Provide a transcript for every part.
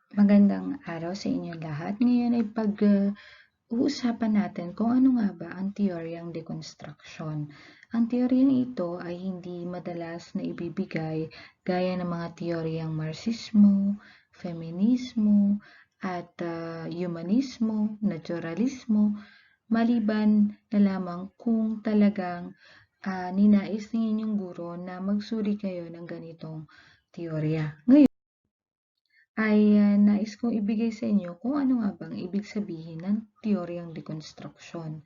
Magandang araw sa inyo lahat. Ngayon ay uusapan natin kung ano nga ba ang teoryang deconstruction. Ang teoryang ito ay hindi madalas na ibibigay gaya ng mga teoryang Marxismo, Feminismo, at Humanismo, Naturalismo, maliban na lamang kung talagang ninais ng inyong guro na magsuri kayo ng ganitong teorya. Ngayon, ay nais kong ibigay sa inyo kung ano nga bang ibig sabihin ng teoryang deconstruction.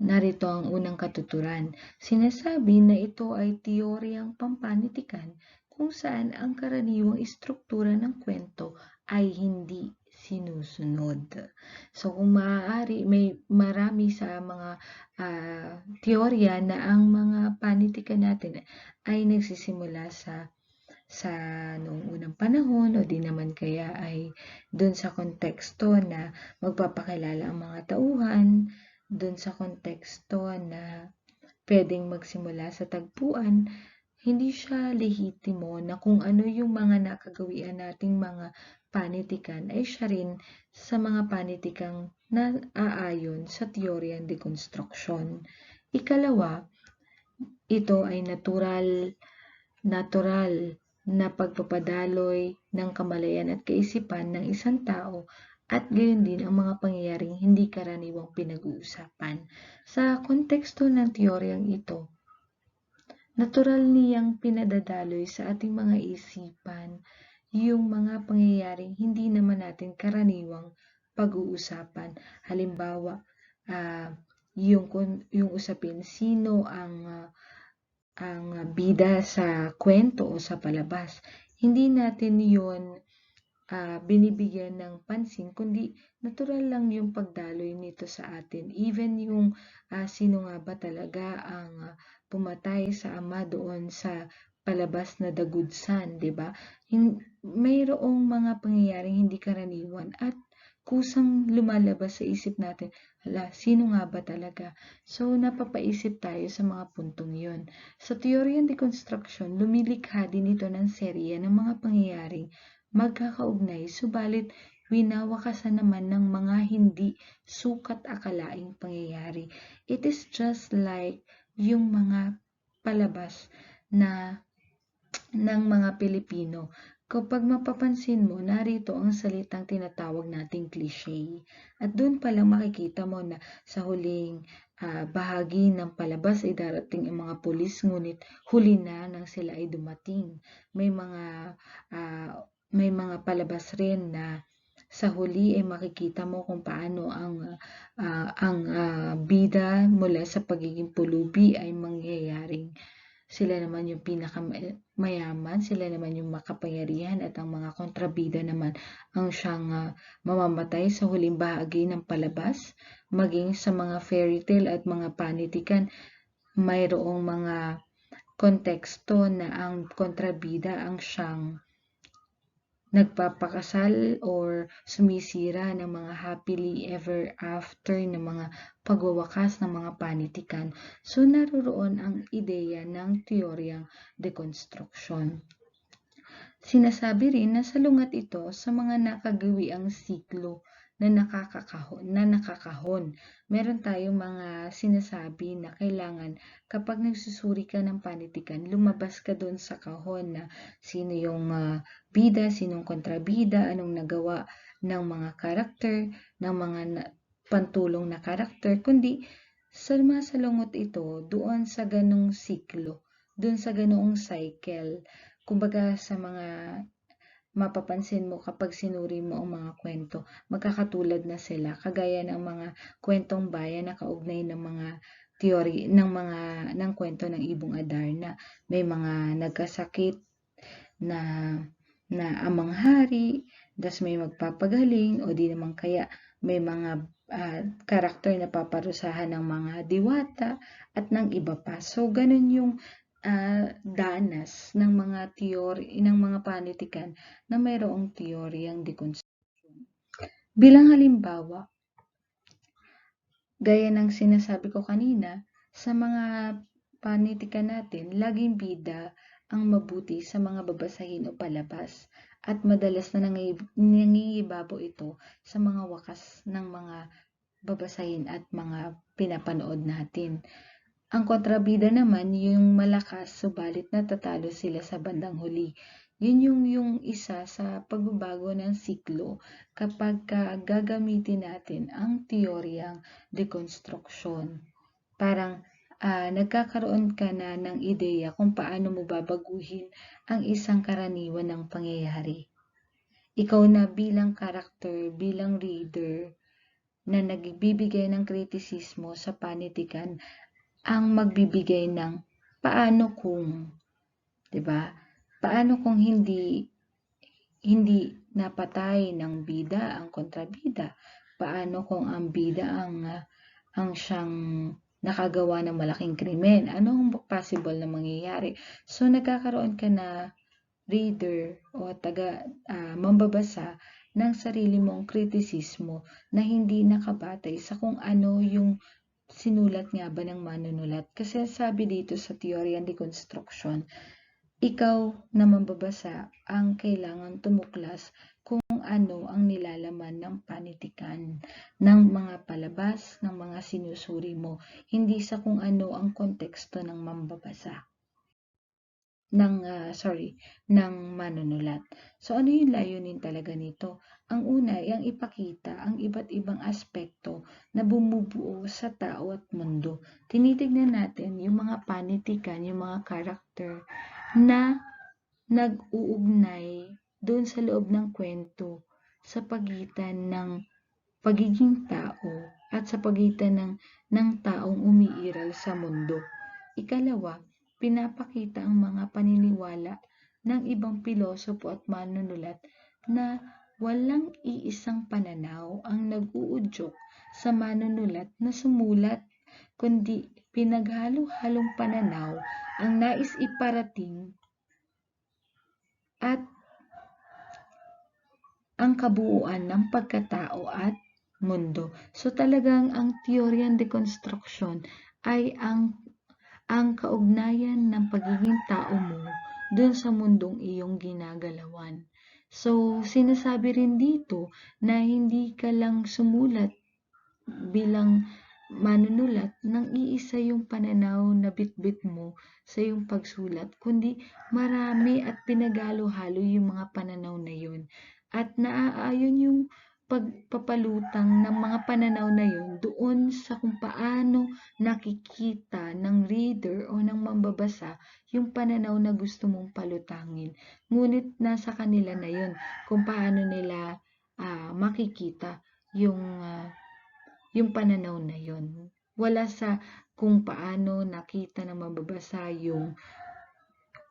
Narito ang unang katuturan. Sinasabi na ito ay teoryang pampanitikan kung saan ang karaniwang istruktura ng kwento ay hindi sinusunod. So kung maaari, may marami sa mga teorya na ang mga panitikan natin ay nagsisimula sa noong unang panahon o di naman kaya ay doon sa konteksto na magpapakilala ang mga tauhan, doon sa konteksto na pwedeng magsimula sa tagpuan, hindi siya lehitimo na kung ano yung mga nakagawian nating mga panitikan ay siya rin sa mga panitikang na aayon sa teoryang deconstruction. Ikalawa, ito ay natural na pagpapadaloy ng kamalayan at kaisipan ng isang tao at gayon din ang mga pangyayaring hindi karaniwang pinag-uusapan. Sa konteksto ng teoryang ito, natural niyang pinadadaloy sa ating mga isipan yung mga pangyayaring hindi naman natin karaniwang pag-uusapan. Halimbawa, yung usapin sino ang bida sa kwento o sa palabas. Hindi natin yun binibigyan ng pansin, kundi natural lang yung pagdaloy nito sa atin. Even yung sino nga ba talaga ang pumatay sa ama doon sa palabas na The Good Son, di ba? Mayroong mga pangyayaring hindi karaniwan at kusang lumalabas sa isip natin, hala, sino nga ba talaga? So, napapaisip tayo sa mga puntong yon. Sa teoryang deconstruction, lumilikha din ito ng serye ng mga pangyayaring magkakaugnay, subalit winawakasan naman ng mga hindi sukat akalaing pangyayari. It is just like yung mga palabas na ng mga Pilipino. Kapag mapapansin mo, narito ang salitang tinatawag nating cliche. At doon pa lang makikita mo na sa huling bahagi ng palabas ay darating ang mga pulis, ngunit huli na nang sila ay dumating. May mga palabas rin na sa huli ay makikita mo kung paano ang bida mula sa pagiging pulubi ay mangyayaring sila naman yung pinakamayaman, sila naman yung makapangyarihan at ang mga kontrabida naman ang siyang mamamatay sa huling bahagi ng palabas. Maging sa mga fairy tale at mga panitikan, mayroong mga konteksto na ang kontrabida ang siyang nagpapakasal or sumisira ng mga happily ever after ng mga pagwawakas ng mga panitikan. So, naroon ang ideya ng teoryang deconstruction. Sinasabi rin na salungat ito sa mga nakagawiang siklo na nakakahon. Meron tayong mga sinasabi na kailangan kapag nagsusuri ka ng panitikan, lumabas ka doon sa kahon na sino yung bida, sinong kontrabida, anong nagawa ng mga karakter, ng mga pantulong na karakter, kundi sumasalungot ito doon sa ganong siklo, doon sa ganoong cycle. Kumbaga sa mga mapapansin mo kapag sinuri mo ang mga kwento, magkakatulad na sila, kagaya ng mga kwentong bayan na kaugnay ng mga teori ng kwento ng Ibong Adarna. May mga nagkasakit na amang hari, das may magpapagaling o di naman kaya may mga karakter na paparusahan ng mga diwata at ng iba pa. So ganun yung danas ng mga teori ng mga panitikan na mayroong teoryang deconstruction. Bilang halimbawa, gaya ng sinasabi ko kanina, sa mga panitikan natin, laging bida ang mabuti sa mga babasahin o palabas at madalas na nangingibabaw ito sa mga wakas ng mga babasahin at mga pinapanood natin. Ang kontrabida naman yung malakas subalit natatalo sila sa bandang huli. Yun yung isa sa pagbabago ng siklo kapag gagamitin natin ang teoryang dekonstruksyon. Parang nagkakaroon ka na ng ideya kung paano mo babaguhin ang isang karaniwan ng pangyayari. Ikaw na bilang karakter, bilang reader, na nagbibigay ng kritisismo sa panitikan ang magbibigay ng paano kung, 'di ba? Paano kung hindi napatay ng bida ang kontrabida? Paano kung ang bida ang siyang nakagawa ng malaking krimen? Ano ang possible na mangyayari? So nagkakaroon ka na reader o mambabasa ng sarili mong kritisismo na hindi nakabatay sa kung ano yung sinulat nga ba ng manunulat. Kasi sabi dito sa teorya ng deconstruction, ikaw na mambabasa ang kailangan tumuklas kung ano ang nilalaman ng panitikan ng mga palabas, ng mga sinusuri mo, hindi sa kung ano ang konteksto ng mambabasa ng manunulat. So ano yung layunin talaga nito? Ang una ay ang ipakita ang iba't ibang aspekto na bumubuo sa tao at mundo. Tinitignan natin yung mga panitikan, yung mga karakter na nag-uugnay doon sa loob ng kwento sa pagitan ng pagiging tao at sa pagitan ng taong umiiral sa mundo. Ikalawa, pinapakita ang mga paniniwala ng ibang pilosopo at manunulat na walang iisang pananaw ang nag-uudyok sa manunulat na sumulat, kundi pinaghalo-halong pananaw ang nais iparating at ang kabuuan ng pagkatao at mundo. So talagang ang teoryang dekonstruksyon ay ang kaugnayan ng pagiging tao mo dun sa mundong iyong ginagalawan. So, sinasabi rin dito na hindi ka lang sumulat bilang manunulat ng iisa yung pananaw na bitbit mo sa iyong pagsulat, kundi marami at pinagalo-halo yung mga pananaw na yun. At naaayon yung pagpapalutang ng mga pananaw na yun doon sa kung paano nakikita ng reader o ng mambabasa yung pananaw na gusto mong palutangin. Ngunit nasa kanila na yun kung paano nila makikita yung pananaw na yun. Wala sa kung paano nakita ng mambabasa yung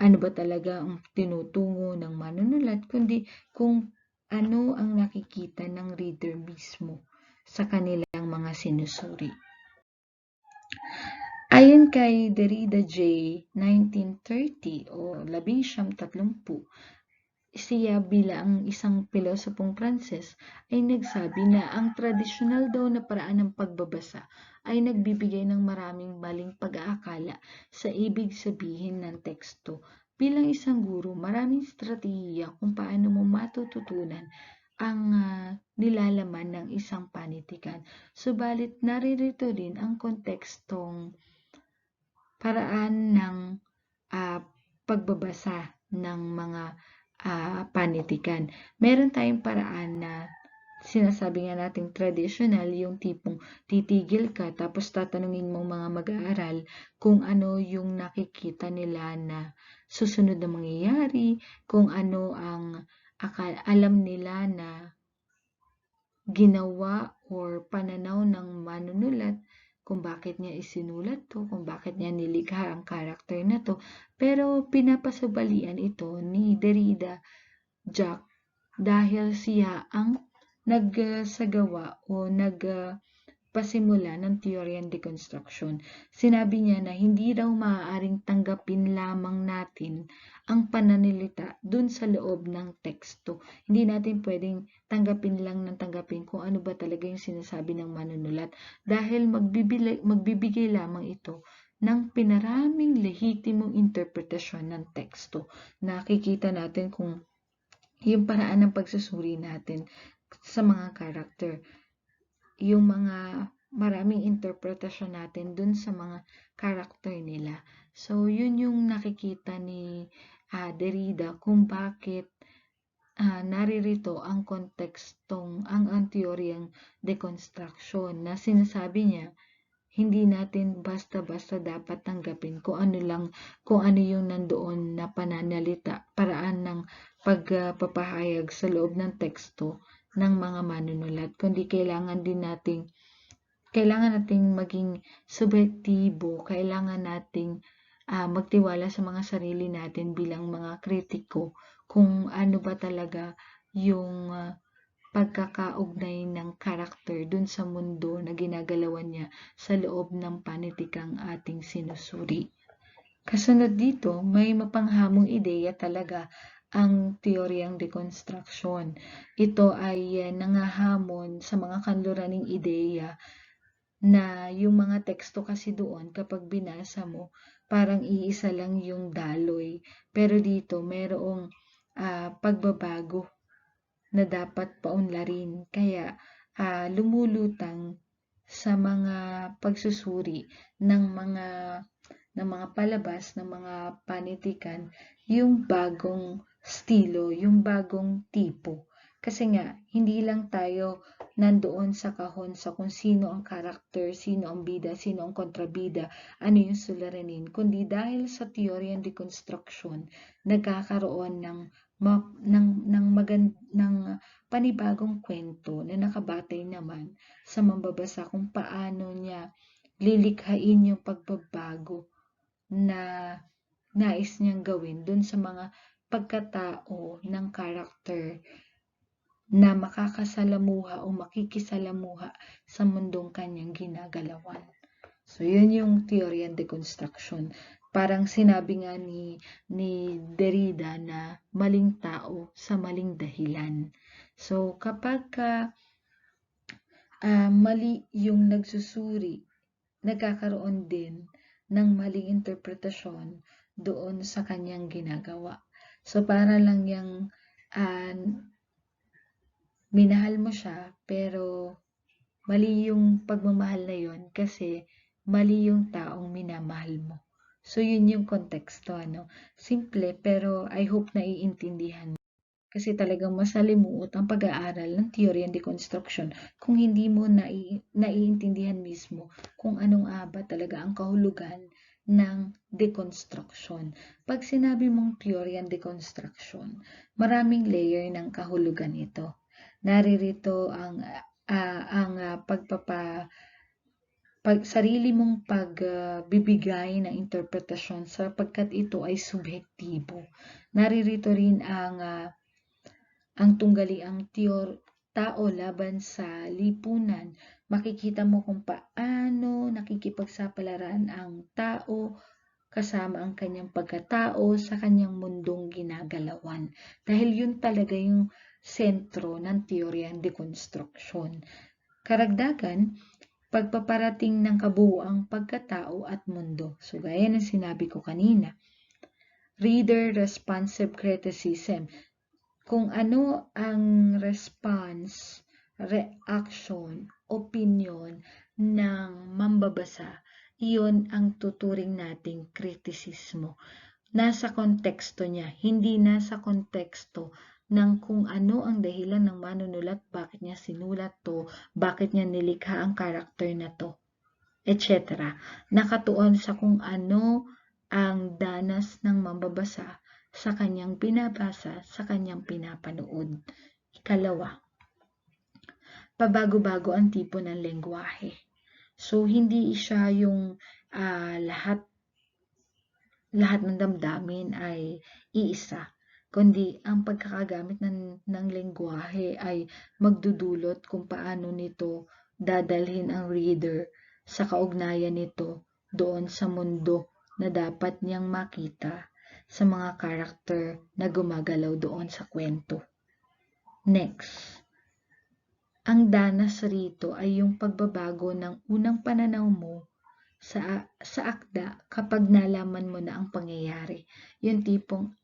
ano ba talaga ang tinutungo ng manunulat, kundi kung ano ang nakikita ng reader mismo sa kanilang mga sinusuri. Ayon kay Derrida J. 1930 o 1930, siya bilang isang pilosopong Pranses ay nagsabi na ang tradisyonal daw na paraan ng pagbabasa ay nagbibigay ng maraming maling pag-aakala sa ibig sabihin ng teksto. Bilang isang guro, maraming estratehiya kung paano mo matututunan ang nilalaman ng isang panitikan. Subalit naririto rin ang kontekstong paraan ng pagbabasa ng mga panitikan. Meron tayong paraan na sinasabi nga nating traditional, yung tipong titigil ka tapos tatanungin mo mga mag-aaral kung ano yung nakikita nila na susunod na mangyayari, kung ano ang alam nila na ginawa or pananaw ng manunulat, kung bakit niya isinulat to, kung bakit niya nilikha ang karakter na to. Pero pinapasabalian ito ni Derrida Jack dahil siya ang nagsagawa o nagpasimula ng teoryang deconstruction. Sinabi niya na hindi daw maaaring tanggapin lamang natin ang pananalita dun sa loob ng teksto. Hindi natin pwedeng tanggapin kung ano ba talaga yung sinasabi ng manunulat dahil magbibigay lamang ito ng pinaraming lehitimong interpretasyon ng teksto. Nakikita natin kung yung paraan ng pagsusuri natin sa mga character, yung mga maraming interpretasyon natin dun sa mga character nila. So, yun yung nakikita ni Derrida kung bakit naririto ang kontekstong ang teoryang deconstruction na sinasabi niya hindi natin basta-basta dapat tanggapin kung ano yung nandoon na pananalita, paraan ng pagpapahayag sa loob ng teksto ng mga manunulat, kundi kailangan nating maging subjektibo, kailangan nating magtiwala sa mga sarili natin bilang mga kritiko kung ano ba talaga yung pagkakaugnay ng karakter dun sa mundo na ginagalawan niya sa loob ng panitikang ating sinusuri. Kasunod dito, may mapanghamong ideya talaga ang teoryang deconstruction. Ito ay nangahamon sa mga kanluraning ideya na yung mga teksto kasi doon kapag binasa mo, parang iisa lang yung daloy. Pero dito, mayroong pagbabago na dapat paunlarin. Kaya lumulutang sa mga pagsusuri ng mga palabas, ng mga panitikan, yung bagong estilo, yung bagong tipo. Kasi nga, hindi lang tayo nandoon sa kahon sa kung sino ang karakter, sino ang bida, sino ang kontrabida, ano yung suliranin, kundi dahil sa teorya ng deconstruction, nagkakaroon ng panibagong kwento na nakabatay naman sa mambabasa kung paano niya lilikhain yung pagbabago na nais niyang gawin dun sa mga pagkatao ng karakter na makakasalamuha o makikisalamuha sa mundong kanyang ginagalawan. So, yun yung teorya ng deconstruction. Parang sinabi nga ni Derrida na maling tao sa maling dahilan. So, kapag mali yung nagsusuri, nagkakaroon din ng maling interpretasyon doon sa kanyang ginagawa. So, para lang yung minahal mo siya, pero mali yung pagmamahal na yun kasi mali yung taong minamahal mo. So, yun yung konteksto, ano? Simple, pero I hope na iintindihan mo. Kasi talagang masalimuot ang pag-aaral ng theory and deconstruction kung hindi mo naiintindihan mismo kung anong ba talaga ang kahulugan ng deconstruction. Pag sinabi mong theory and deconstruction, maraming layer ng kahulugan ito. Naririto ang sarili mong pagbibigay ng interpretasyon sapagkat ito ay subjektibo. Naririto rin ang tunggaliang tao laban sa lipunan. Makikita mo kung paano nakikipagsapalaran ang tao kasama ang kanyang pagkatao sa kanyang mundong ginagalawan. Dahil yun talaga yung sentro ng teorya ng deconstruction. Karagdagan, pagpaparating ng kabuuang pagkatao at mundo. So, gaya ng sinabi ko kanina, reader-responsive criticism. Kung ano ang response, reaction, opinion ng mambabasa, iyon ang tuturing nating kritisismo. Nasa konteksto niya, hindi nasa konteksto ng kung ano ang dahilan ng manunulat, bakit niya sinulat to, bakit niya nilikha ang karakter na to, etc. Nakatuon sa kung ano ang danas ng mambabasa sa kanyang binabasa, sa kanyang pinapanood. Ikalawa, pabago-bago ang tipo ng lengguwahe. So, hindi siya yung lahat ng damdamin ay iisa, kundi ang pagkakagamit ng lengguwahe ay magdudulot kung paano nito dadalhin ang reader sa kaugnayan nito doon sa mundo na dapat niyang makita sa mga karakter na gumagalaw doon sa kwento. Next, ang danas rito ay yung pagbabago ng unang pananaw mo sa akda kapag nalaman mo na ang pangyayari. Yung tipong,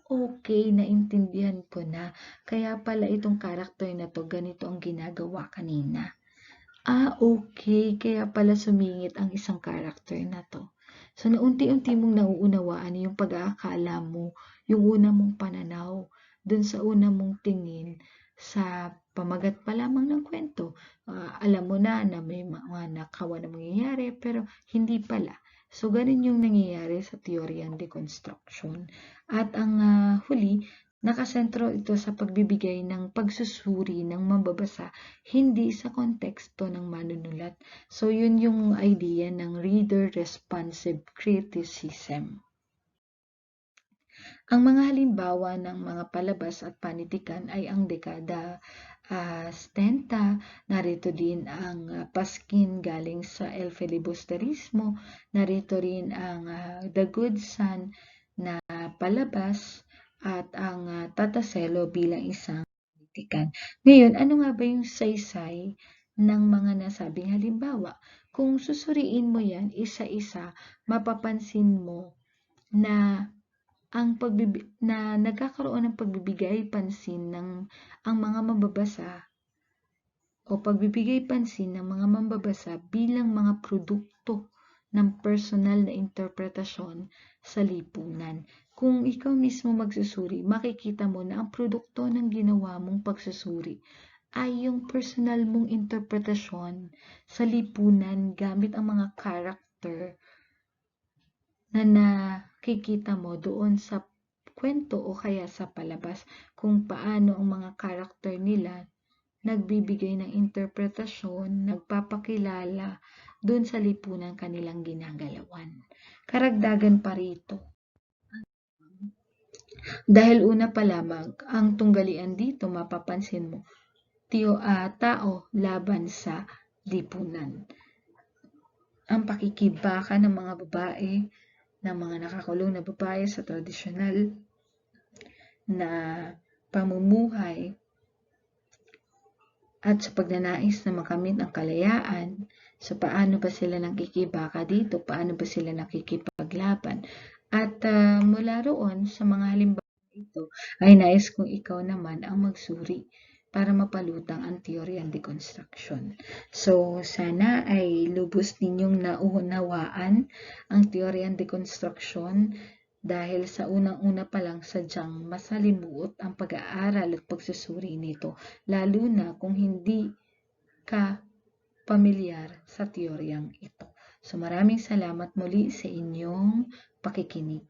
okay, naintindihan ko na. Kaya pala itong character na to, ganito ang ginagawa kanina. Okay, kaya pala sumingit ang isang character na to. So, naunti-unti mong nauunawaan yung pag-aakala mo, yung una mong pananaw, dun sa una mong tingin sa pamagat pa lamang ng kwento. Alam mo na may mga nakawa na mangyayari, pero hindi pala. So, ganun yung nangyayari sa teoryang deconstruction. At ang huli, nakasentro ito sa pagbibigay ng pagsusuri ng mambabasa, hindi sa konteksto ng manunulat. So, yun yung idea ng reader-responsive criticism. Ang mga halimbawa ng mga palabas at panitikan ay ang dekada 70, narito din ang Paskin galing sa El Filibusterismo, narito rin ang The Good Son na palabas at ang Tataselo bilang isang panitikan. Ngayon, ano nga ba yung saysay ng mga nasabing halimbawa? Kung susuriin mo yan isa-isa, mapapansin mo na nagkakaroon ng pagbibigay pansin ng ang mga mambabasa o pagbibigay pansin ng mga mambabasa bilang mga produkto ng personal na interpretasyon sa lipunan. Kung ikaw mismo magsusuri, makikita mo na ang produkto ng ginawa mong pagsusuri ay yung personal mong interpretasyon sa lipunan gamit ang mga character na nakikita mo doon sa kwento o kaya sa palabas kung paano ang mga karakter nila nagbibigay ng interpretasyon, nagpapakilala doon sa lipunan kanilang ginagalawan. Karagdagan pa rito. Dahil una pa lamang, ang tunggalian dito mapapansin mo, tao laban sa lipunan. Ang pakikibaka ng mga babae, ng mga nakakulong na babae sa tradisyonal na pamumuhay at sa pagnanais na makamit ang kalayaan. So, paano ba sila nakikibaka dito? Paano ba sila nakikipaglaban? At mula roon sa mga halimbawa ito, ay nais kong ikaw naman ang magsuri para mapalutang ang teoryang deconstruction. So, sana ay lubos ninyong naunawaan ang teoryang deconstruction dahil sa unang-una pa lang sadyang masalimuot ang pag-aaral at pagsusuri nito, lalo na kung hindi ka pamilyar sa teoryang ito. So, maraming salamat muli sa inyong pakikinig.